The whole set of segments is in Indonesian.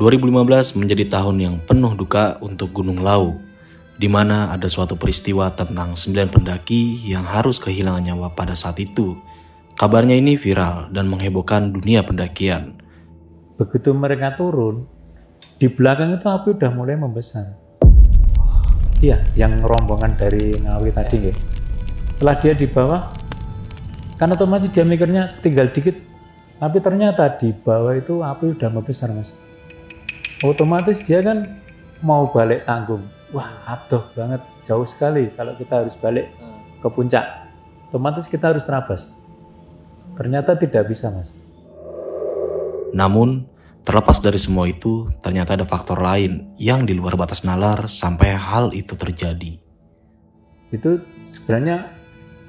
2015 menjadi tahun yang penuh duka untuk Gunung Lawu, di mana ada suatu peristiwa tentang 9 pendaki yang harus kehilangan nyawa pada saat itu. Kabarnya ini viral dan menghebohkan dunia pendakian. Begitu mereka turun, di belakang itu api udah mulai membesar. Iya, yang rombongan dari Ngawi tadi ya. Setelah dia di bawah, kan otomatis dia mikirnya tinggal dikit. Tapi ternyata di bawah itu api udah membesar, Mas. Otomatis dia kan mau balik tanggung. Wah, aduh banget, jauh sekali kalau kita harus balik ke puncak. Otomatis kita harus terabas. Ternyata tidak bisa, Mas. Namun, terlepas dari semua itu, ternyata ada faktor lain yang di luar batas nalar sampai hal itu terjadi. Itu sebenarnya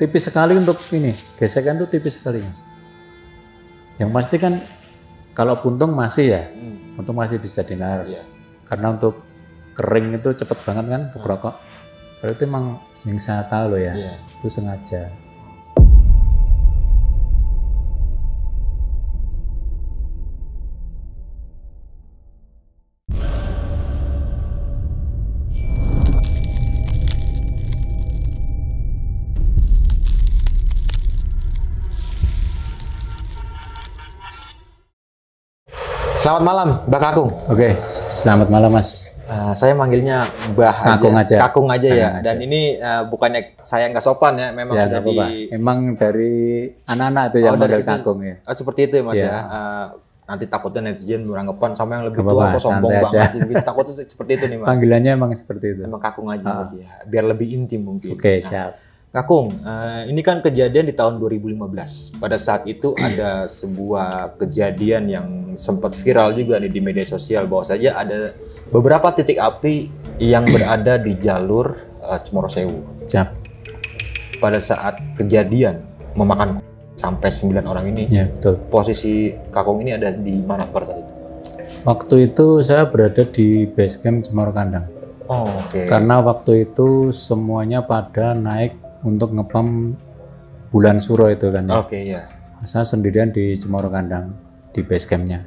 tipis sekali untuk ini, gesekan itu tipis sekali, Mas. Yang pasti kan kalau puntung masih ya, puntung masih bisa dinalar. Karena untuk kering itu cepet banget kan untuk rokok. Kalau itu emang yang saya tahu loh ya, itu sengaja. Selamat malam, Mbak Kakung. Oke, selamat malam, Mas. Saya manggilnya Mbah Kakung aja. Kakung aja ya. Kakung Dan aja. ini bukannya saya nggak sopan ya, memang Ya, sudah di. Emang dari anak-anak itu yang manggil Kakung ya. Seperti itu ya Mas ya. Nanti takutnya netizen beranggapan sama yang lebih Gak tua apa-apa, kok sombong santai banget. aja. Jadi takutnya seperti itu nih Mas. Panggilannya emang seperti itu. Emang Kakung aja Mas ya. Biar lebih intim mungkin. Oke, siap. Kakung, ini kan kejadian di tahun 2015. Pada saat itu ada sebuah kejadian yang sempat viral juga nih di media sosial, bahwa saja ada beberapa titik api yang berada di jalur Cemoro Sewu. Siap. Pada saat kejadian memakan sampai 9 orang ini, Ya, betul. posisi Kakung ini ada di mana pada saat itu? Waktu itu saya berada di base camp Cemoro Kandang. Oh, oke. Karena waktu itu semuanya pada naik untuk ngepam bulan suro itu kan ya. Oke, ya. Saya sendirian di Cemoro Kandang di base campnya.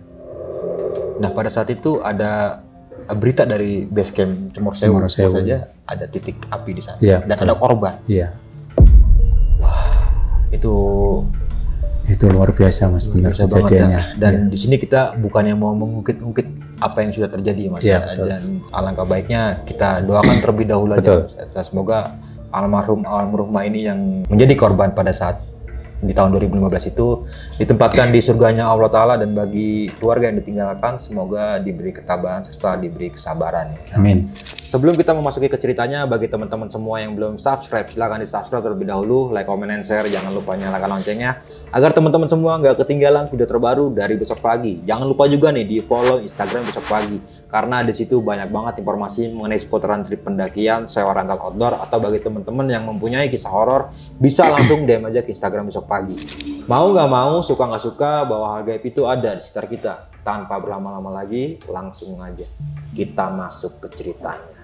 Nah, pada saat itu ada berita dari base camp Cemoro Sewu, Cemoro Sewu. saja ada titik api di sana Iya, dan betul. ada korban. Iya, Itu luar biasa, Mas, benar biasa banget kejadiannya. ya. Dan di sini kita bukannya mau mengungkit-ungkit apa yang sudah terjadi Mas Iya, ya. betul. Dan alangkah baiknya kita doakan terlebih dahulu aja. Betul. Semoga almarhumah ini yang menjadi korban pada saat di tahun 2015 itu ditempatkan di surganya Allah Ta'ala, dan bagi keluarga yang ditinggalkan semoga diberi ketabahan serta diberi kesabaran. Amin. Sebelum kita memasuki ke ceritanya, bagi teman-teman semua yang belum subscribe, silahkan di subscribe terlebih dahulu, like, comment, and share, jangan lupa nyalakan loncengnya agar teman-teman semua nggak ketinggalan video terbaru dari Besok Pagi. Jangan lupa juga nih di follow Instagram Besok Pagi, karena di situ banyak banget informasi mengenai seputaran trip pendakian, sewa rental outdoor, atau bagi teman-teman yang mempunyai kisah horor bisa langsung DM aja ke Instagram Besok Pagi. Mau nggak mau, suka nggak suka, bahwa hal gaib itu ada di sekitar kita. Tanpa berlama-lama lagi, langsung aja kita masuk ke ceritanya.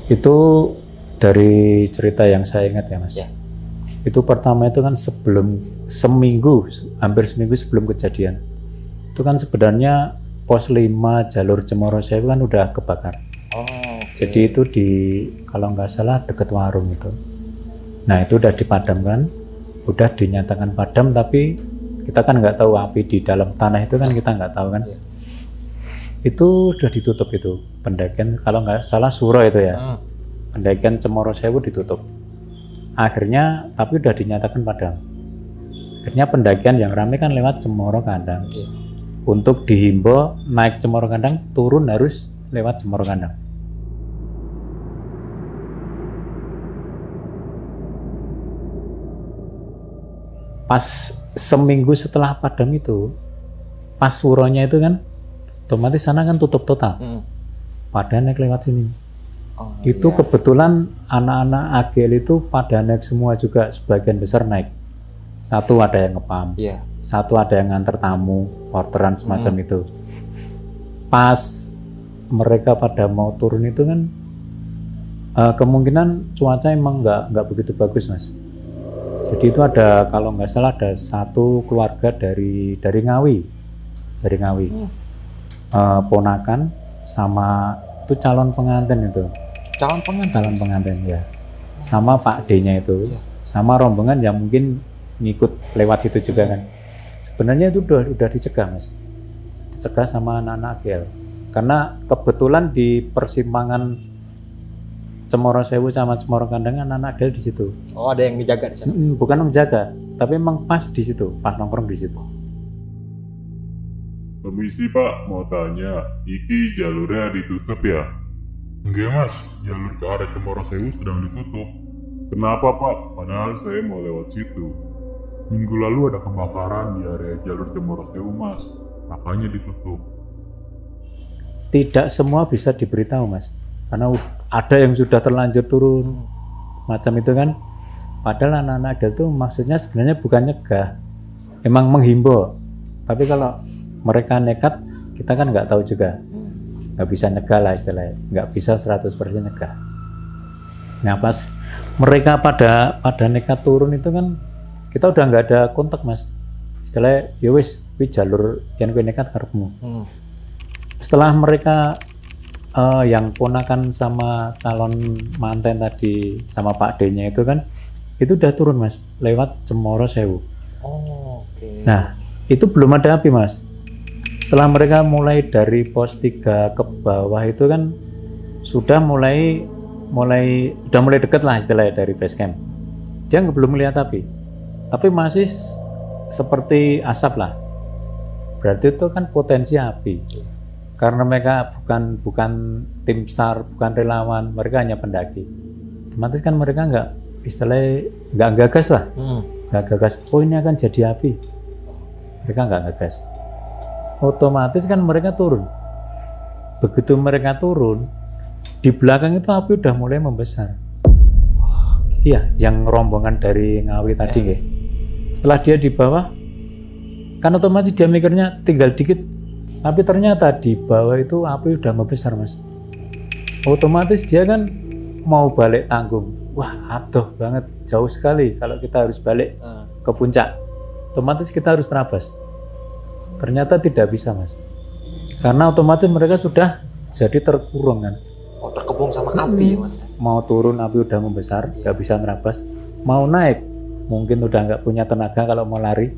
Itu dari cerita yang saya ingat ya, Mas. Ya. Itu pertama itu kan hampir seminggu sebelum kejadian. Itu kan sebenarnya pos 5 jalur Cemoro Sewu kan udah kebakar. Oh, Jadi itu kalau nggak salah deket warung itu. Nah, itu udah dipadamkan, udah dinyatakan padam, tapi kita kan nggak tahu api di dalam tanah itu kan kita nggak tahu kan. Ya. Itu sudah ditutup itu pendakian, kalau nggak salah suro itu ya. Pendakian Cemoro Sewu ditutup. Akhirnya tapi udah dinyatakan padam. Akhirnya pendakian yang ramai kan lewat Cemoro Kandang. Ya. Untuk dihimbau naik Cemoro Kandang, turun harus lewat Cemoro Kandang. Pas seminggu setelah padam itu, pas suronya itu kan otomatis sana kan tutup total. pada naik lewat sini. Oh, Itu iya. kebetulan anak-anak AGL itu pada naik semua juga, sebagian besar naik. Satu ada yang ngepam, Iya. satu ada yang nganter tamu, orderan semacam itu. Pas mereka pada mau turun itu kan kemungkinan cuaca emang nggak begitu bagus, Mas. Jadi itu ada, kalau nggak salah ada satu keluarga dari Ngawi, ponakan sama itu calon pengantin itu. Calon pengantin ya, sama Pak D-nya itu, Iya. sama rombongan yang mungkin ngikut lewat situ juga kan. Sebenarnya itu udah dicegah, Mas, dicegah sama anak-anak AGL, karena kebetulan di persimpangan Cemoro Sewu sama Cemoro Kandang anak-anak AGL di situ. Oh, ada yang menjaga di sana. Bukan menjaga, tapi emang pas di situ, pas nongkrong di situ. Permisi Pak, mau tanya, iki jalurnya ditutup ya? Enggak Mas, jalur ke arah Cemoro Sewu sedang ditutup. Kenapa Pak? Padahal saya mau lewat situ. Minggu lalu ada kebakaran di area jalur Cemoro Sewu Mas, makanya ditutup. Tidak semua bisa diberitahu, Mas, karena ada yang sudah terlanjur turun macam itu kan. Padahal anak-anak AGL itu maksudnya sebenarnya bukan nyegah, emang menghimbau. Tapi kalau mereka nekat, kita kan nggak tahu juga, nggak bisa nyegah lah istilahnya, nggak bisa 100% nyegah. Nah pas mereka pada nekat turun itu kan, kita udah nggak ada kontak, Mas, istilahnya ya wis, jalur yang gue nekat karepmu. Setelah mereka yang ponakan sama calon manten tadi sama Pak D-nya itu kan, itu udah turun, Mas, lewat Cemoro Sewu. Oh, oke. Nah itu belum ada api, Mas. Setelah mereka mulai dari pos 3 ke bawah itu kan sudah mulai dekat lah istilahnya dari base camp. Dia belum melihat api, tapi masih seperti asap lah. Berarti itu kan potensi api. Karena mereka bukan tim SAR, bukan relawan, mereka hanya pendaki. Otomatis kan mereka nggak gagas lah, nggak gagas. Oh ini akan jadi api, mereka nggak gagas. Otomatis kan mereka turun. Begitu mereka turun, di belakang itu api udah mulai membesar. Iya, yang rombongan dari Ngawi tadi nggih. Setelah dia di bawah, kan otomatis dia mikirnya tinggal dikit. Tapi ternyata di bawah itu api udah membesar, Mas. Otomatis dia kan mau balik tanggung. Wah, aduh banget, jauh sekali kalau kita harus balik ke puncak. Otomatis kita harus terabas. Ternyata tidak bisa, Mas. Karena otomatis mereka sudah jadi terkurung kan. Oh, terkepung sama api ya, Mas. Mau turun api udah membesar, nggak bisa nerabas. Mau naik, mungkin udah nggak punya tenaga kalau mau lari,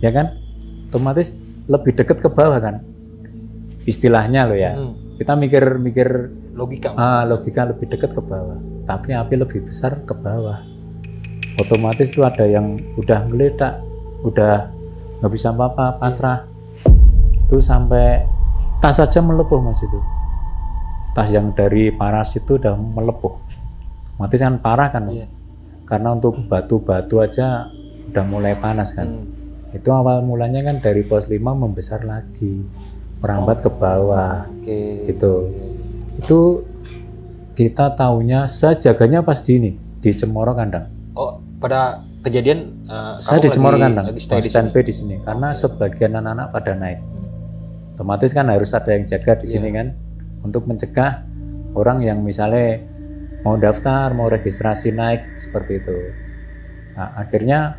ya kan? Otomatis lebih dekat ke bawah kan. Istilahnya loh ya. Kita mikir Logika, logika lebih dekat ke bawah. Tapi api lebih besar ke bawah. Otomatis tuh ada yang udah ngeledak, udah nggak bisa apa-apa, pasrah. Itu sampai tas saja melepuh, Mas, itu. Tas yang dari paras itu udah melepuh. Otomatis kan parah kan. Iya. Karena untuk batu-batu aja udah mulai panas kan. Itu awal mulanya kan dari pos 5 membesar lagi, merambat ke bawah. Itu kita taunya, saya jaganya pas di Cemoro Kandang. Oh, pada kejadian saya di Cemoro Kandang, standby di sini, karena sebagian anak-anak pada naik. Otomatis kan harus ada yang jaga di sini kan, untuk mencegah orang yang misalnya mau daftar, mau registrasi naik seperti itu. Nah, akhirnya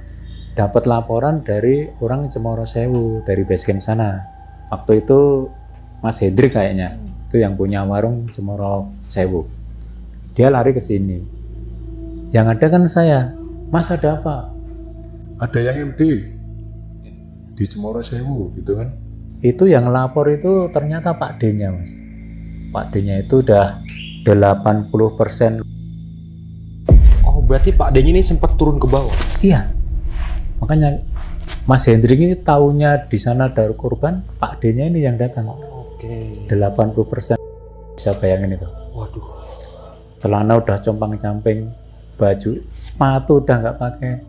dapat laporan dari orang Cemoro Sewu, dari base camp sana. Waktu itu Mas Hendrik kayaknya, itu yang punya warung Cemoro Sewu. Dia lari ke sini. Yang ada kan saya, Mas ada apa? Ada yang MD di Cemoro Sewu gitu kan. Itu yang lapor itu ternyata Pak D-nya, Mas. Pak D-nya itu udah 80%. Oh, berarti Pak D-nya ini sempat turun ke bawah. Iya. Makanya Mas Hendrik ini taunya di sana ada korban, Pak D-nya ini yang datang. Oke. 80%. Bisa bayangin itu. Waduh. Celana udah compang-camping, baju, sepatu udah nggak pakai.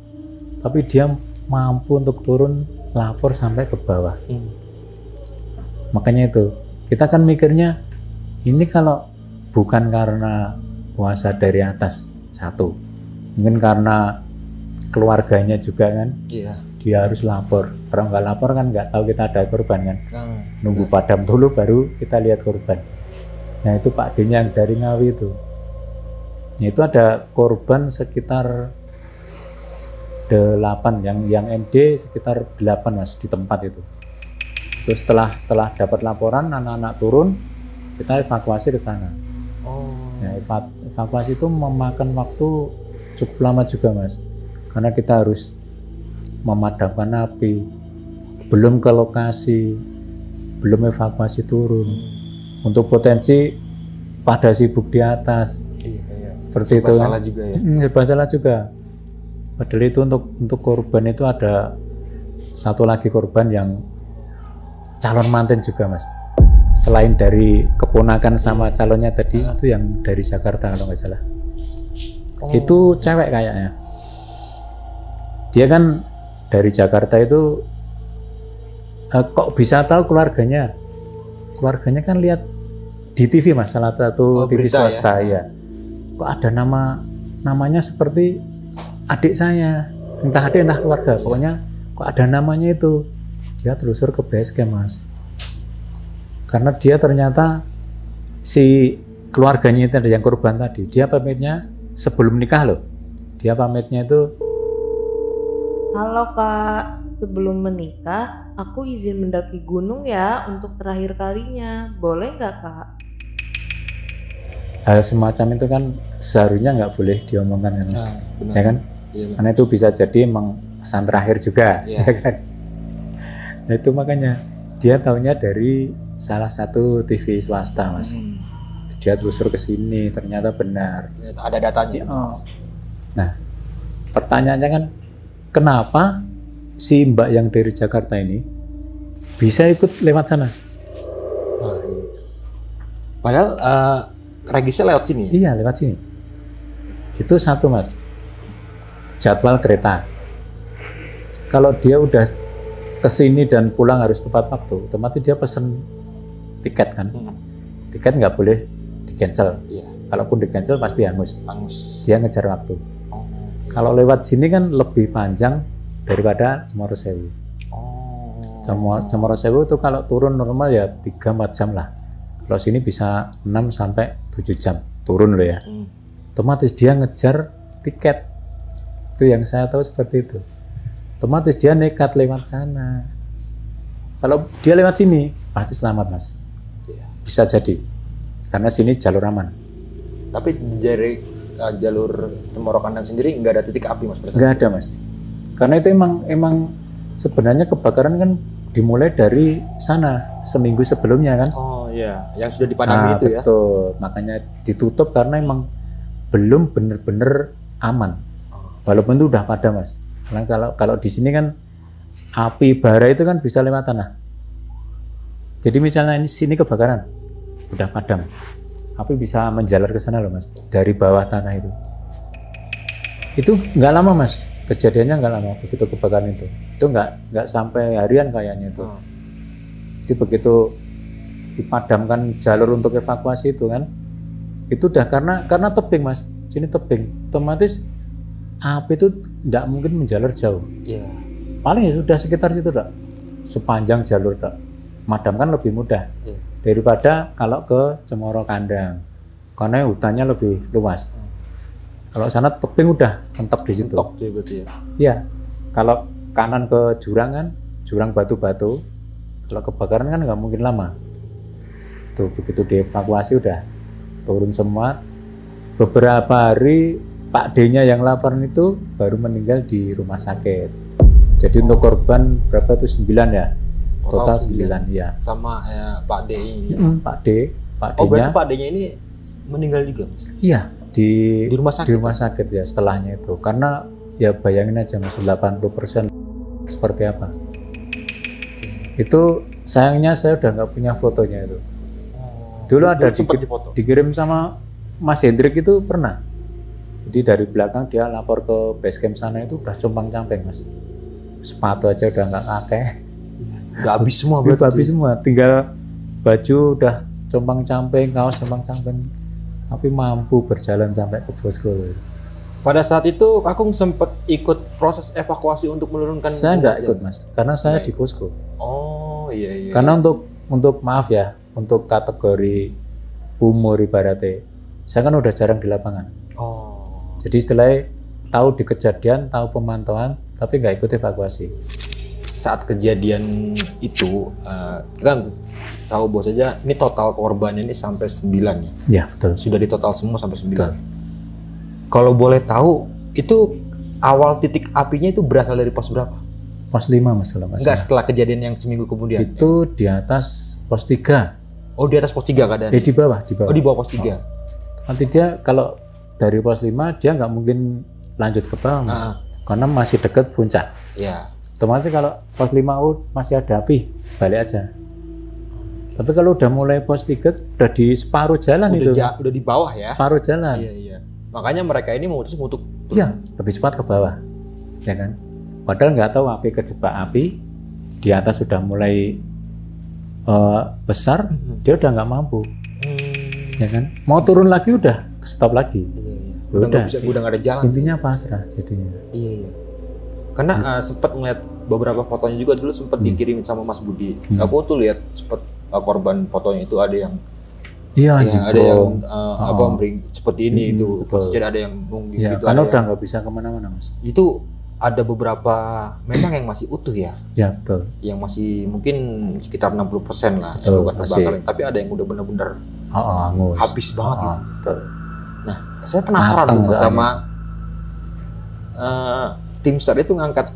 Tapi dia mampu untuk turun, lapor sampai ke bawah. Makanya itu, kita kan mikirnya, ini kalau bukan karena kuasa dari atas satu, mungkin karena keluarganya juga kan, Iya. dia harus lapor. Kalau nggak lapor kan nggak tahu kita ada korban kan. Nah, Nunggu padam dulu baru kita lihat korban. Nah itu Pak D-nya yang dari Ngawi itu. Nah, itu ada korban sekitar 8, yang MD sekitar 8 Mas di tempat itu. Terus setelah dapat laporan anak-anak turun, kita evakuasi ke sana. oh. Nah, evakuasi itu memakan waktu cukup lama juga Mas, karena kita harus memadamkan api, belum ke lokasi, belum evakuasi turun. Untuk potensi pada sibuk di atas, Iya. seperti Serba itu. salah juga ya. Serba salah juga. Padahal itu untuk korban itu ada satu lagi korban yang calon manten juga Mas. Selain dari keponakan sama calonnya tadi, itu yang dari Jakarta kalau nggak salah. Itu cewek kayaknya. Dia kan dari Jakarta itu kok bisa tahu keluarganya? Keluarganya kan lihat di TV Mas, salah satu TV berita swasta ya. Kok ada namanya seperti adik saya, entah adik entah keluarga, pokoknya kok ada namanya itu. Dia telusur ke base camp Mas, karena dia ternyata si keluarganya itu ada yang korban tadi, dia pamitnya sebelum nikah loh. Dia pamitnya itu, Halo Kak, sebelum menikah aku izin mendaki gunung ya untuk terakhir kalinya, boleh nggak Kak? hal semacam itu kan seharusnya nggak boleh diomongkan kan Mas, Benar. ya kan? Iya, Karena itu bisa jadi emang pesan terakhir juga, Iya. ya kan? Nah itu makanya dia taunya dari salah satu TV swasta Mas. Dia telusur ke sini, ternyata benar. Ada datanya. Oh. Nah, pertanyaannya kan, kenapa si Mbak yang dari Jakarta ini bisa ikut lewat sana? Nah, iya. Padahal regisnya lewat sini. Iya, lewat sini. Itu satu Mas, jadwal kereta. Kalau dia udah kesini dan pulang harus tepat waktu, otomatis dia pesen tiket kan. Tiket nggak boleh di-cancel. Iya. Kalaupun di-cancel pasti hangus. Angus. Dia ngejar waktu. Oh. Kalau lewat sini kan lebih panjang daripada Cemoro Sewu. Cemoro Sewu itu kalau turun normal ya 3-4 jam lah. Kalau sini bisa 6 sampai 7 jam turun loh ya. Otomatis dia ngejar tiket. Itu yang saya tahu seperti itu. Otomatis dia nekat lewat sana. Kalau dia lewat sini pasti selamat Mas. Iya. Bisa jadi. Karena sini jalur aman. Tapi dari jalur Cemoro Kandang sendiri nggak ada titik api Mas? Nggak ada Mas. Karena itu emang sebenarnya kebakaran kan dimulai dari sana seminggu sebelumnya kan. Oh iya, yang sudah dipadami itu ya. Betul. Makanya ditutup karena emang belum benar-benar aman. Walaupun itu udah padam Mas. Karena kalau di sini kan api bara itu kan bisa lewat tanah. Jadi misalnya ini sini kebakaran, udah padam, api bisa menjalar ke sana loh Mas, dari bawah tanah itu. Itu nggak lama Mas, kejadiannya nggak lama begitu kebakaran itu. Itu nggak sampai harian kayaknya itu. Jadi begitu dipadamkan jalur untuk evakuasi itu kan, itu udah karena tebing Mas, sini tebing, otomatis api itu nggak mungkin menjalar jauh. Iya. Paling ya sudah sekitar situ dak, sepanjang jalur dak. Madamkan lebih mudah daripada kalau ke Cemoro Kandang, karena hutannya lebih luas. Kalau sana tebing udah mentok di situ. Mentok dia berarti ya. Iya. Kalau kanan ke jurang kan, jurang batu-batu. Kalau kebakaran kan nggak mungkin lama. Tuh begitu dievakuasi udah turun semua. Beberapa hari Pak D-nya yang laporan itu baru meninggal di rumah sakit. Jadi untuk korban berapa itu 9 ya? Total 9 ya. Sama Pak D ini. Pak D, Pak D-nya. Oh berarti Pak D-nya ini meninggal juga Mas? Iya, di rumah sakit. Di rumah sakit ya setelahnya itu. Karena ya bayangin aja Mas, 80% seperti apa. Itu sayangnya saya udah nggak punya fotonya itu. Dulu ada dikirim sama Mas Hendrik itu pernah. Jadi dari belakang dia lapor ke base camp sana itu udah compang-camping Mas. Sepatu aja udah nggak pakai. Udah habis semua berarti. Udah habis semua, tinggal baju udah compang-camping, kaos compang-camping. tapi mampu berjalan sampai ke posko. Pada saat itu Kakung sempat ikut proses evakuasi untuk menurunkan Saya nggak jenazah? ikut mas, karena saya Nggak di posko. Oh iya. Karena untuk maaf ya, untuk kategori umur ibaratnya, saya kan udah jarang di lapangan. Oh. Jadi istilahnya tahu di kejadian, tahu pemantauan, tapi nggak ikut evakuasi. Saat kejadian itu kan tahu bos saja ini total korbannya ini sampai 9 ya. Ya betul. Sudah ditotal semua sampai 9. Kalau boleh tahu itu awal titik apinya itu berasal dari pos berapa? Pos 5 mas kalau nggak Enggak salah. setelah kejadian yang seminggu kemudian. Itu di atas pos 3. Oh di atas pos 3 keadaannya. Di bawah, di bawah. Oh di bawah pos 3. Nanti dia kalau dari pos 5 dia nggak mungkin lanjut ke bawah mas. Karena masih dekat puncak. Iya. Otomatis kalau pos 5 masih ada api, balik aja. Tapi kalau udah mulai pos 3 udah di separuh jalan itu. Udah di bawah ya. Separuh jalan. Iya. Makanya mereka ini memutuskan untuk Iya, lebih cepat ke bawah. Ya kan? Padahal nggak tahu api kejebak api, di atas sudah mulai besar, dia udah nggak mampu. Ya kan? Mau turun lagi udah stop lagi. udah Udah. nggak ada jalan. Intinya pasrah jadinya. Iya. Karena sempat ngeliat beberapa fotonya juga dulu sempat dikirim sama Mas Budi. Aku tuh lihat sempat korban fotonya itu ada yang Iya, ada yang bering seperti ini itu. betul. Jadi ada yang nunggu Ya, gitu. karena ada udah yang- nggak bisa kemana-mana mas. itu ada beberapa memang yang masih utuh ya, Ya betul. yang masih mungkin sekitar 60% lah Betul, yang luka masih. terbakar. Tapi ada yang udah benar-benar Angus. habis banget gitu. Betul. Nah, saya penasaran Matang tuh nggak sama tim SAR itu ngangkat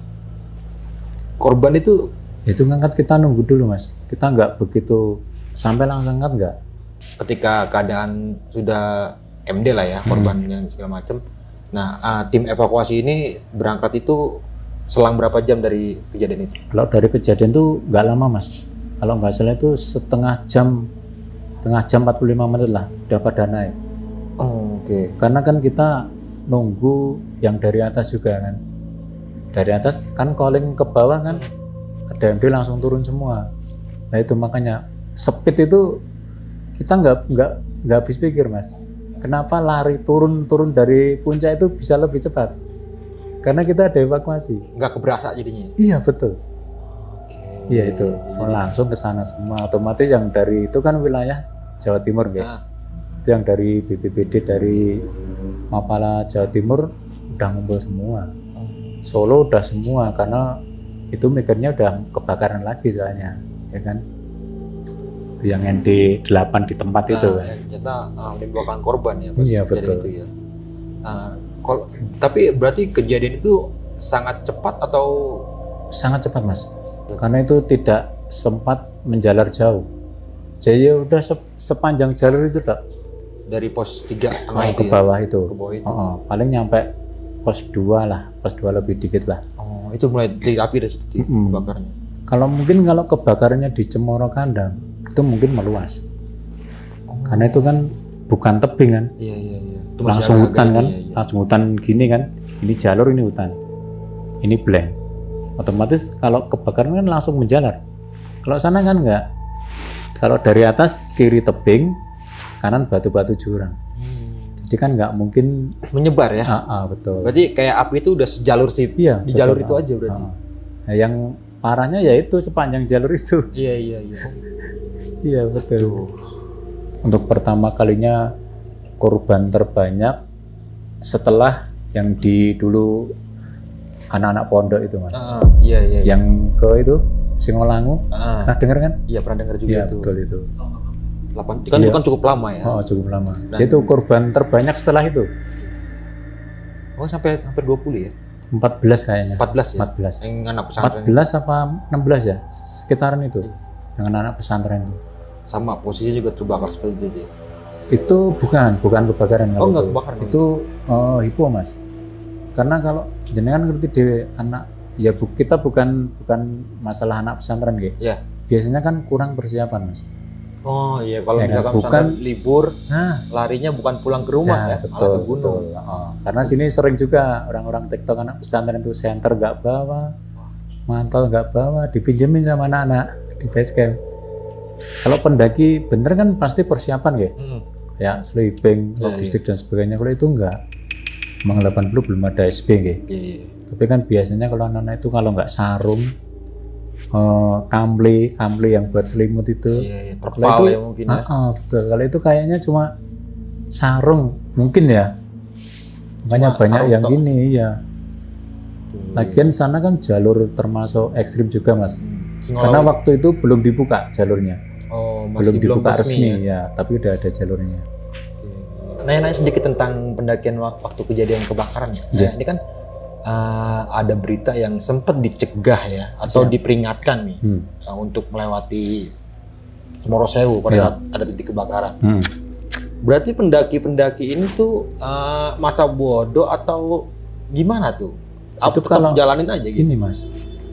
korban itu. Itu ngangkat kita nunggu dulu mas. Kita nggak begitu sampai langsung angkat nggak. Ketika keadaan sudah MD lah ya, korban yang segala macam. Nah, tim evakuasi ini berangkat itu selang berapa jam dari kejadian itu? Kalau dari kejadian tuh nggak lama mas. Kalau nggak salah itu setengah jam 45 menit lah udah pada naik. Oh, oke. Karena kan kita nunggu yang dari atas juga kan. Dari atas kan calling ke bawah kan, ada yang dia langsung turun semua. Nah itu makanya speed itu kita nggak habis pikir mas. Kenapa lari turun dari puncak itu bisa lebih cepat? Karena kita ada evakuasi. Nggak keberasa jadinya. Iya betul. Iya itu langsung ke sana semua. Otomatis yang dari itu kan wilayah Jawa Timur gitu. Nah, Itu yang dari BPBD dari Mapala Jawa Timur udah ngumpul semua. Solo udah semua karena itu mikirnya udah kebakaran lagi soalnya, ya kan? Yang ND8 di tempat itu kan. ternyata menimbulkan korban ya pas Iya, kejadian betul. itu ya. Tapi berarti kejadian itu sangat cepat atau Sangat cepat mas, karena itu tidak sempat menjalar jauh. Jadi ya udah sepanjang jalur itu tak dari pos 3,5 itu ke bawah itu. Ke bawah itu. Paling nyampe pos 2 lah, pos 2 lebih dikit lah. Oh, itu mulai titik api dari situ kebakarnya. Kalau kebakarannya di Cemoro Kandang itu mungkin meluas. Karena itu kan bukan tebing kan, Iya. Itu masih langsung agak hutan ini, kan, iya. langsung hutan gini kan. Ini jalur, ini hutan, ini blank. Otomatis kalau kebakaran kan langsung menjalar. Kalau sana kan enggak. Kalau dari atas kiri tebing, kanan batu-batu jurang. Jadi kan nggak mungkin. Menyebar ya. Betul. Berarti kayak api itu udah sejalur sih. Iya, di betul. jalur itu aja berarti. Nah, yang parahnya yaitu sepanjang jalur itu. Iya. Iya betul. Untuk pertama kalinya korban terbanyak setelah yang di dulu anak-anak pondok itu mas. Iya. Yang ke itu Singolangu. Pernah dengar kan? Iya, pernah dengar juga Iya itu. betul itu. 8 kan Iya. itu kan cukup lama ya. Cukup lama. Itu korban terbanyak setelah itu. Oh, sampai hampir 20 ya. 14 kayaknya. 14 ya. 14. Yang anak pesantren. 14 apa 16 ya? Sekitaran itu. Dengan anak pesantren itu. Sama posisinya juga terbakar seperti itu dia. Itu bukan kebakaran. Oh, kalau enggak itu. kebakaran. Itu hipo mas. Karena kalau jenengan ngerti di anak ya kita bukan masalah anak pesantren gitu. Iya. Biasanya kan kurang persiapan mas. Oh iya, kalau Ya, misalkan bukan- pesantren libur, Nah, larinya bukan pulang ke rumah ya, malah ke gunung. betul. Karena sini sering juga orang-orang TikTok anak pesantren itu senter nggak bawa, mantel nggak bawa, dipinjemin sama anak-anak di base camp. Kalau pendaki bener kan pasti persiapan ya. ya sleeping, logistik dan sebagainya. Kalau itu enggak, emang 80 belum ada SB nggih. Iya. Tapi kan biasanya kalau anak-anak itu kalau nggak sarung, kamli yang buat selimut itu, Iya, terpal ya mungkin ya. betul. Kalau itu kayaknya cuma sarung mungkin ya. Makanya Cuma banyak sarung yang tok. gini ya. Lagian sana kan jalur termasuk ekstrim juga mas. Karena waktu itu belum dibuka jalurnya. Oh, Belum masih dibuka resmi resmi ya, tapi udah ada jalurnya. Nanya sedikit tentang pendakian waktu kejadian kebakaran ya. Iya. Ini kan ada berita yang sempat dicegah ya atau diperingatkan nih untuk melewati Cemoro Sewu pada saat ada titik kebakaran. Berarti pendaki-pendaki ini tuh masa bodoh atau gimana tuh? Itu Tetap kalau jalanin aja gitu. Gini mas,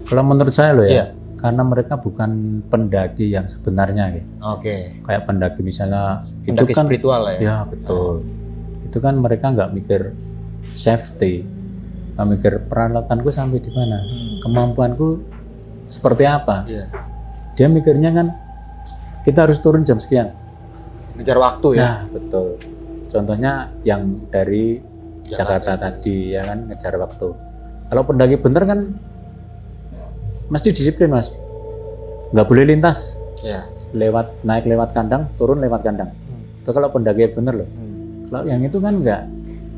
kalau menurut saya loh ya, Iya. karena mereka bukan pendaki yang sebenarnya gitu. Oke. Kayak pendaki misalnya Pendaki itu kan spiritual lah ya. ya betul. Itu kan mereka nggak mikir safety, nggak mikir peralatanku sampai di mana, kemampuanku seperti apa. Iya. Dia mikirnya kan kita harus turun jam sekian. Ngejar waktu ya. Nah betul. Contohnya yang dari Jakarta tadi ya kan ngejar waktu. Kalau pendaki bener kan mesti disiplin mas, nggak boleh lintas. Iya. Naik lewat kandang, turun lewat kandang. Itu kalau pendaki bener loh. Kalau yang itu kan enggak,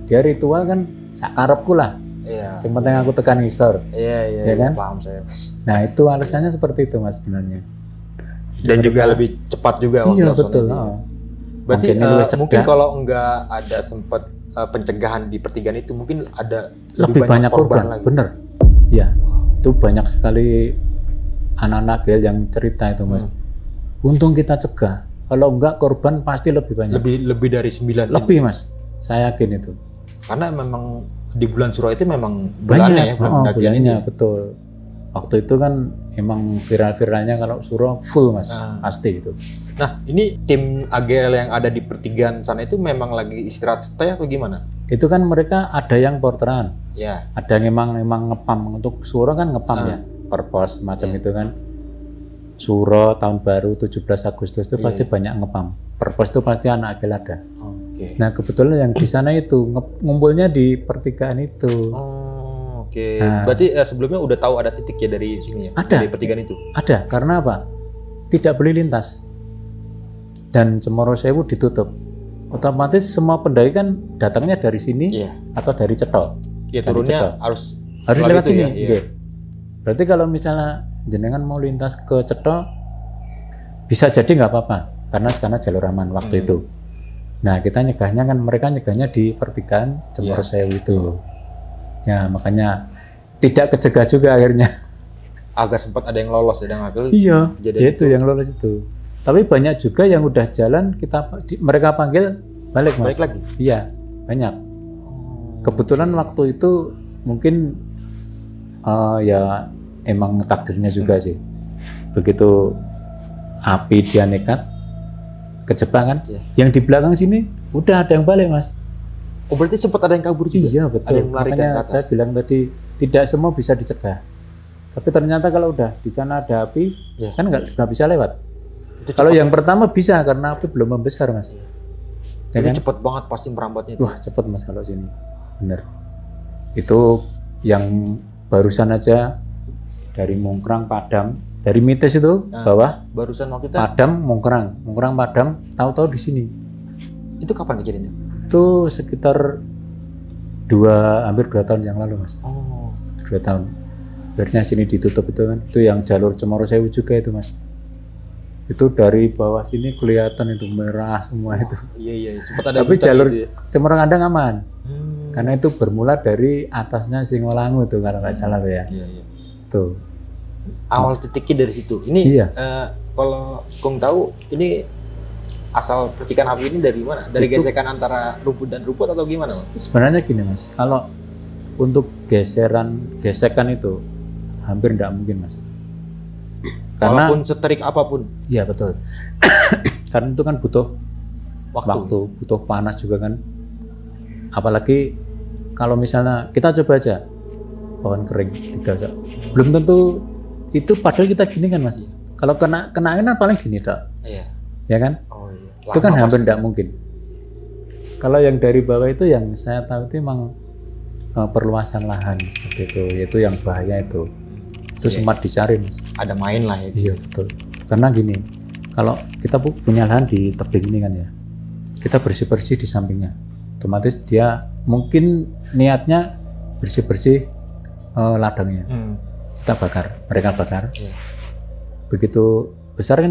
dia ritual kan sakarepku lah. Iya. Yang penting aku tekan ngisor. Iya, Ya kan? paham saya mas. Nah itu alasannya seperti itu mas sebenarnya. Dan juga lebih cepat juga waktu Iya laksanain betul. dia. Oh. Berarti Mungkin lebih cegah. mungkin kalau nggak ada sempat pencegahan di pertigaan itu mungkin ada Lebih banyak korban lagi. bener. Ya itu banyak sekali anak-anak gel yang cerita itu mas. Untung kita cegah. Kalau enggak korban pasti lebih banyak. Lebih dari 9. Lebih mas, saya yakin itu. Karena memang di bulan Suro itu memang bulannya ya, bulan pendakian ini. bulannya betul. Waktu itu kan emang viral-viralnya kalau Suro full mas, pasti itu. Nah ini tim AGL yang ada di pertigaan sana itu memang lagi istirahat stay atau gimana? Itu kan mereka ada yang porteran, Ya. ada yang emang ngepam untuk Suro kan ngepam ya, per pos macam itu kan. Suro tahun baru 17 Agustus itu pasti banyak ngepam. Per pos itu pasti anak AGL ada. Oke. Nah kebetulan yang di sana itu ngumpulnya di pertigaan itu. Oh, oke. Nah. Berarti sebelumnya udah tahu ada titik ya dari sini ya? Ada. Dari pertigaan itu? Ada, karena apa? Tidak boleh lintas. Dan Cemoro Sewu ditutup. Otomatis semua pendaki kan datangnya dari sini Iya. atau dari Cetho. Ya Dari turunnya Cetho. harus Lewat itu sini. ya? Iya. Iya. Berarti kalau misalnya jenengan mau lintas ke Cetho, bisa jadi nggak apa-apa, karena jalur aman waktu itu. Nah kita nyegahnya kan, mereka nyegahnya di pertigaan Cemoro Sewu itu. Ya makanya tidak kecegah juga akhirnya. Agak sempat ada yang lolos ya, dan Iya, kejadian ya itu yang lolos itu. Tapi banyak juga yang udah jalan mereka panggil balik mas. Balik lagi? Iya, banyak. Kebetulan waktu itu mungkin ya emang takdirnya juga sih. Begitu api dia nekat kejebak kan, yang di belakang sini udah ada yang balik mas. Oh berarti sempat ada yang kabur juga? Iya betul. Ada yang melarikan Makanya ke atas? saya bilang tadi tidak semua bisa dicegah. Tapi ternyata kalau udah di sana ada api, kan nggak bisa lewat. Kalau yang pertama bisa karena api belum membesar mas. Ya Jadi kan? cepet banget pasti merambatnya itu. Wah cepet mas kalau sini, bener. Itu yang barusan aja dari Mongkrang Padam, dari Mites itu bawah, Barusan waktu itu Padam Mongkrang Padam, tahu-tahu di sini. itu kapan kejadiannya? Itu sekitar hampir 2 tahun yang lalu mas. Oh. 2 tahun. Akhirnya sini ditutup itu kan, itu yang jalur Cemoro Sewu juga itu mas. Itu dari bawah sini kelihatan itu merah semua itu. Iya sempat ada. Tapi berita jalur gitu ya. Cemoro Ngandang aman. Karena itu bermula dari atasnya Singolangu tuh kalau nggak salah tuh ya. Iya. Tuh. Awal titiknya dari situ. Ini Iya. kalau Kung tahu ini asal percikan api ini dari mana? Dari Itu- gesekan antara rumput dan rumput atau gimana? Mas? Sebenarnya gini mas, kalau untuk gesekan itu hampir nggak mungkin mas. Karena Walaupun seterik apapun iya betul. Karena itu kan butuh waktu. butuh panas juga kan. Apalagi kalau misalnya kita coba aja pohon kering 3 jam. Belum tentu itu padahal kita gini kan mas. Kalau kena angin kan paling gini tak, Iya. ya kan? Oh iya. Itu kan Lama hampir pasti. tidak mungkin. Kalau yang dari bawah itu yang saya tahu itu memang perluasan lahan seperti itu, yaitu yang bahaya itu. Itu sempat dicari, Mas. Ada main lah ya. Iya betul. Karena gini, kalau kita punya lahan di tebing ini kan ya, kita bersih-bersih di sampingnya. Otomatis dia mungkin niatnya bersih-bersih ladangnya. Kita bakar, mereka bakar. Begitu besar kan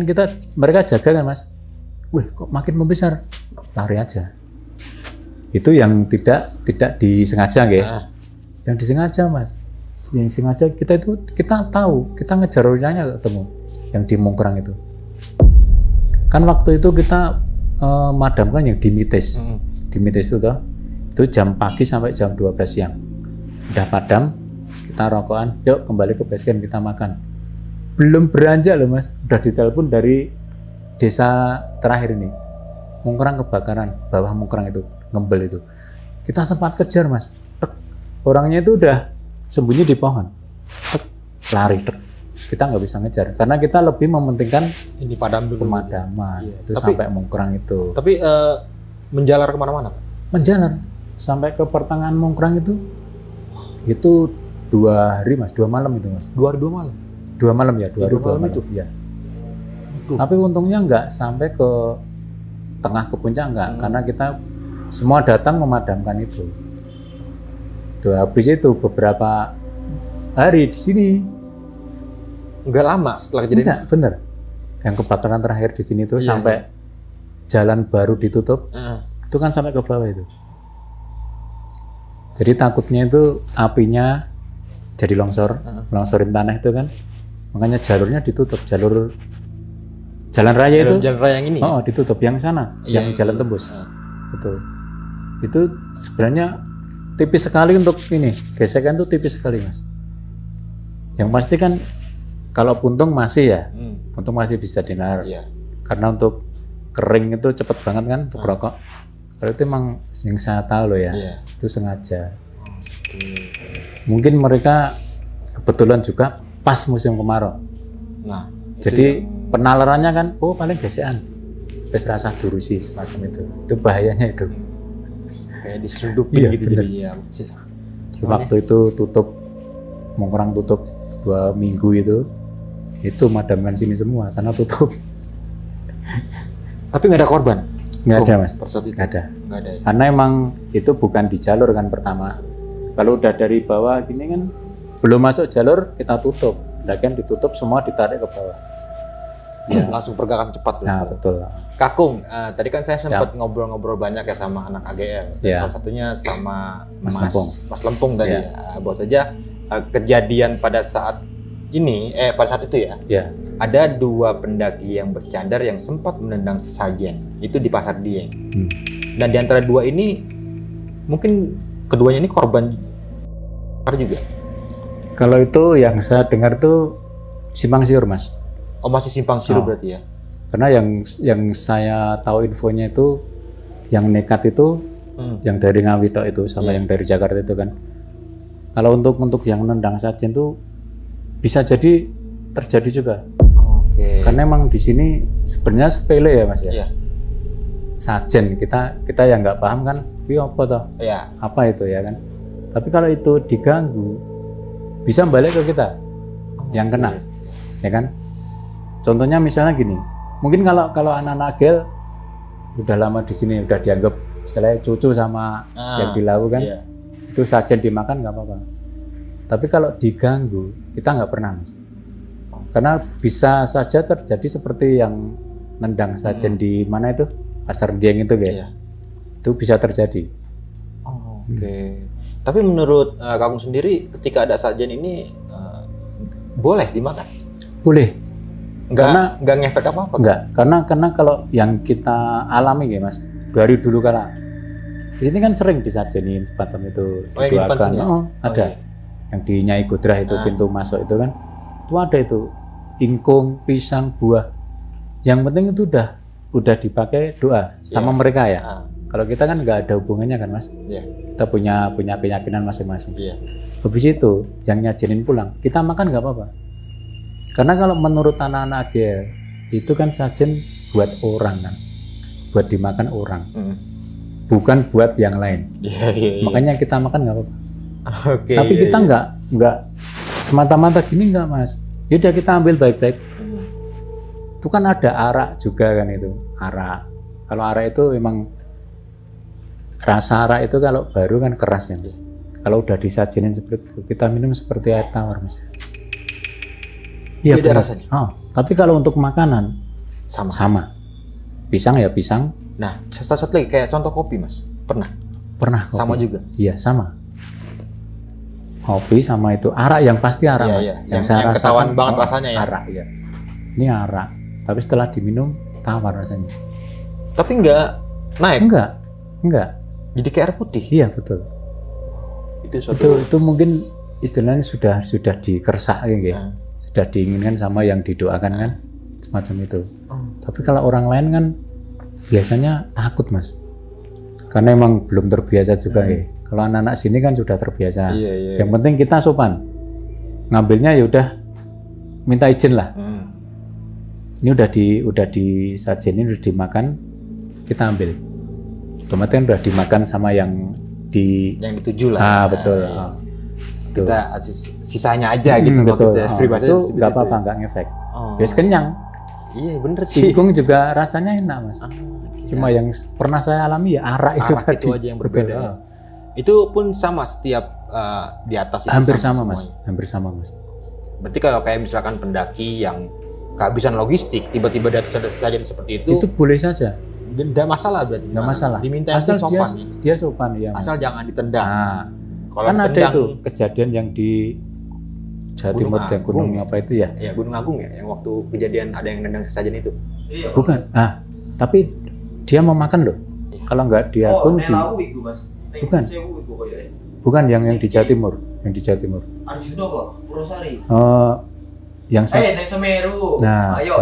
mereka jaga kan, Mas. Wih, kok makin membesar? Lari aja. Itu yang tidak disengaja, nggih. Yang disengaja, Mas. Yang disengaja kita tahu, kita ngejar orangnya ketemu yang di Mungkrang itu. Kan waktu itu kita madamkan yang di Mitis. Di Mitis itu toh. Itu jam pagi sampai jam 12 siang. Udah padam, kita rokokan, yuk kembali ke base camp kita makan. Belum beranjak loh, Mas. Udah ditelepon dari desa terakhir ini. Mungkrang kebakaran, bawah Mungkrang itu, Ngembel itu. Kita sempat kejar, Mas. Tek. Orangnya itu udah sembunyi di pohon. Tek. Lari, tek. Kita nggak bisa ngejar karena kita lebih mementingkan ini padam dulu. Pemadaman. Itu sampai Mungkrang itu. Tapi menjalar kemana-mana? Menjalar sampai ke pertengahan Mungkrang itu 2 hari, Mas, 2 malam itu, Mas. 2 hari 2 malam. 2 malam ya, 2 hari 2 malam itu. Ya. Tapi untungnya nggak sampai ke tengah ke puncak, nggak, karena kita semua datang memadamkan itu. Tuh habis itu beberapa hari di sini. Nggak lama setelah kejadian. Enggak, bener. Yang kebakaran terakhir di sini tuh sampai jalan baru ditutup, itu kan sampai ke bawah itu. Jadi takutnya itu apinya jadi longsor, longsorin tanah itu kan, makanya jalurnya ditutup, jalan raya itu. Jalan raya yang ini. Oh, ditutup yang sana, yang jalan tembus. Itu sebenarnya tipis sekali untuk ini, gesekan tuh tipis sekali, Mas. Yang pasti kan kalau puntung masih ya, puntung masih bisa dinalar. Karena untuk kering itu cepet banget kan untuk rokok. Kalau itu emang yang saya tahu loh ya, itu sengaja. Mungkin mereka kebetulan juga pas musim kemarau. Nah, jadi penalarannya kan, oh paling gesekan, rasa durusi semacam itu. Itu bahayanya itu. Kayak diselundupin gitu jadinya. Waktu itu tutup, Mungkrang tutup 2 minggu itu madamkan sini semua, sana tutup. Tapi nggak ada korban? Nggak ada, Mas. Nggak ada ya? Karena emang itu bukan di jalur kan pertama. Kalau udah dari bawah gini kan, belum masuk jalur kita tutup. Kan ditutup semua ditarik ke bawah. Ya, langsung pergerakan cepat. Nah, betul. Kakung, tadi kan saya sempat ngobrol-ngobrol banyak ya sama anak AGL. Salah satunya sama Mas Lempung tadi. Bahwa saja kejadian pada saat ini, pada saat itu ya. Ada 2 pendaki yang bercadar yang sempat menendang sesajen itu di Pasar Dieng. Dan di antara 2 ini mungkin keduanya ini korban juga. Kalau itu yang saya dengar tuh simpang siur, Mas. Oh, masih simpang siur berarti ya? Karena yang saya tahu infonya itu yang nekat itu yang dari Ngawi tok itu sama yang dari Jakarta itu kan. Kalau untuk yang nendang sajen tuh bisa jadi terjadi juga. Karena emang di sini sebenarnya sepele ya, Mas ya. Sajen kita yang nggak paham kan, apa toh? Apa itu ya kan? Tapi kalau itu diganggu, bisa balik ke kita yang kena, ya kan? Contohnya misalnya gini, mungkin kalau anak-anak AGL udah lama di sini, udah dianggap istilahnya cucu sama yang di Lawu kan, itu sajen dimakan nggak apa-apa. Tapi kalau diganggu, kita nggak pernah, Mas. Karena bisa saja terjadi seperti yang nendang sajen di mana itu, Pasar Dieng itu kayak, itu bisa terjadi. Tapi menurut Kakung sendiri, ketika ada sajen ini boleh dimakan? Boleh. Nggak ngefek apa-apa? Nggak, karena kalau yang kita alami ya, Mas, dari dulu kala, di sini kan sering disajenin sebatam itu, didoakan. Ada. Yang di Nyai Gudra itu pintu masuk itu kan, itu ada itu ingkung, pisang, buah. Yang penting itu udah dipakai doa sama mereka ya. Kalau kita kan nggak ada hubungannya kan, Mas. Kita punya keyakinan masing-masing. Habis itu yang nyajenin pulang, kita makan nggak apa-apa. Karena kalau menurut anak-anak AGL itu kan sajen buat orang kan, buat dimakan orang. bukan buat yang lain. Iya. Makanya kita makan nggak apa-apa. Oke. Tapi kita nggak semata-mata gini nggak mas. Yaudah kita ambil baik-baik. Itu kan ada arak juga kan itu. Arak. Kalau arak itu memang rasa arak itu kalau baru kan keras ya mas. Kalau udah disajinin seperti itu, kita minum seperti air tawar mas. Iya beda benar. rasanya. Oh, tapi kalau untuk makanan Sama. Pisang ya pisang. Nah, satu lagi kayak contoh kopi mas. Pernah? Pernah. Sama kopi. juga. Iya sama. Kopi sama itu arak yang pasti arak Iya, mas. iya. Yang Yang saya ketahuan rasakan banget rasanya ya. Arak ya. Ini arak. Tapi setelah diminum tawar rasanya. Tapi nggak naik. Enggak. Jadi kayak air putih. Iya betul. Itu mungkin istilahnya sudah dikersak gitu ya. Sudah diinginkan sama yang didoakan kan semacam itu. Tapi kalau orang lain kan biasanya takut mas, karena emang belum terbiasa juga ya. Kalau anak-anak sini kan sudah terbiasa. Iya. Yang penting kita sopan, ngambilnya ya udah minta izin lah. Ini udah disajinin, udah dimakan, kita ambil. Otomatis kan udah dimakan sama yang dituju lah. Betul. Kita sisanya aja gitu. Betul. Pribadi Itu nggak apa-apa, nggak ngefek. Bias Kenyang. Iya bener sih. Singkong juga rasanya enak mas. Cuma yang pernah saya alami ya arak itu tadi. Itu aja yang berbeda. Ya. Itu pun sama setiap di atas itu. Hampir sama mas. Berarti kalau kayak misalkan pendaki yang kehabisan logistik, tiba-tiba di atas ada sajian seperti itu. Itu boleh saja. Tidak masalah berarti. Nggak masalah. Diminta yang asal sopan. Dia sopan ya. Asal jangan ditendang. Nah, kalau kan ada ditendang, itu kejadian yang di Jawa Timur dan Gunung apa itu ya? Iya Gunung Agung ya, yang waktu kejadian ada yang nendang sesajen itu. Iya. Bukan. Tapi dia mau makan loh. Iya. Kalau nggak dia pun bukan. Bukan yang di Jawa Timur, Arjuna kok, Purwosari. Yang Neng Semeru. Nah, Ayo